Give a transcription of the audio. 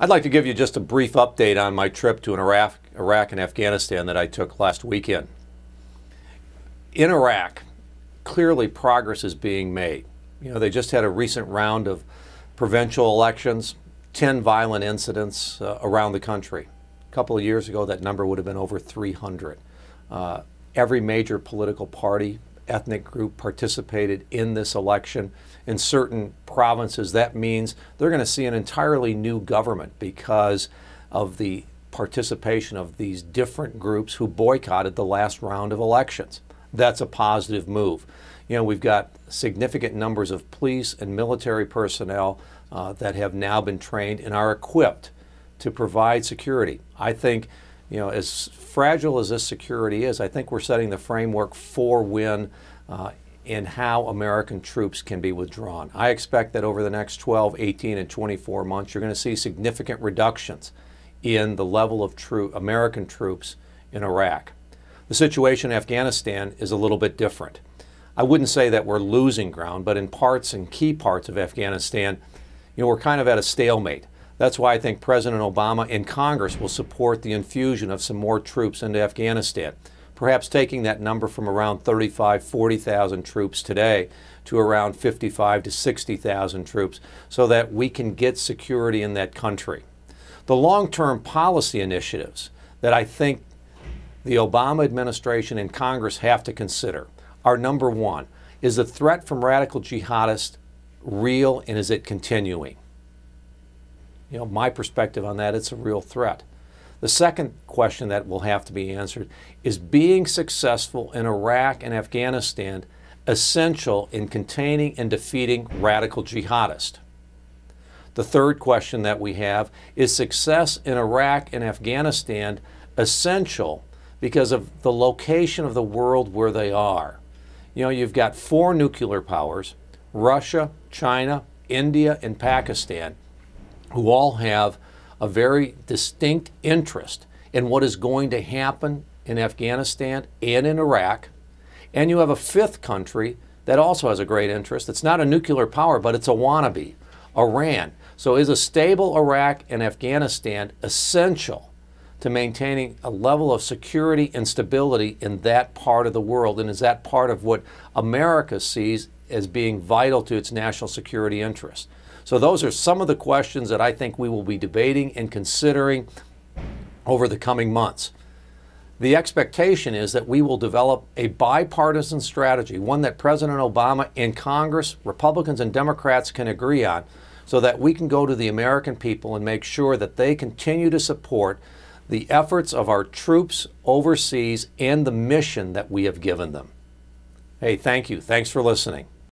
I'd like to give you just a brief update on my trip to Iraq and Afghanistan that I took last weekend. In Iraq, clearly progress is being made. They just had a recent round of provincial elections, 10 violent incidents around the country. A couple of years ago, that number would have been over 300. Every major political party, ethnic group participated in this election. In certain provinces, that means they're going to see an entirely new government because of the participation of these different groups who boycotted the last round of elections. That's a positive move. We've got significant numbers of police and military personnel that have now been trained and are equipped to provide security. I think, as fragile as this security is, I think we're setting the framework for when in how American troops can be withdrawn. I expect that over the next 12, 18, and 24 months, you're going to see significant reductions in the level of American troops in Iraq. The situation in Afghanistan is a little bit different. I wouldn't say that we're losing ground, but in parts and key parts of Afghanistan, we're kind of at a stalemate. That's why I think President Obama and Congress will support the infusion of some more troops into Afghanistan, perhaps taking that number from around 35,000, 40,000 troops today to around 55,000 to 60,000 troops so that we can get security in that country. The long-term policy initiatives that I think the Obama administration and Congress have to consider are, number one, is the threat from radical jihadists real and is it continuing? My perspective on that, it's a real threat. The second question that will have to be answered is being successful in Iraq and Afghanistan essential in containing and defeating radical jihadists? The third question that we have is success in Iraq and Afghanistan essential because of the location of the world where they are? You've got 4 nuclear powers, Russia, China, India, and Pakistan, who all have a very distinct interest in what is going to happen in Afghanistan and in Iraq. And you have a 5th country that also has a great interest. It's not a nuclear power, but it's a wannabe, Iran. So is a stable Iraq and Afghanistan essential to maintaining a level of security and stability in that part of the world? And is that part of what America sees as being vital to its national security interest? So those are some of the questions that I think we will be debating and considering over the coming months. The expectation is that we will develop a bipartisan strategy, one that President Obama and Congress, Republicans and Democrats can agree on, so that we can go to the American people and make sure that they continue to support the efforts of our troops overseas and the mission that we have given them. Hey, thank you. Thanks for listening.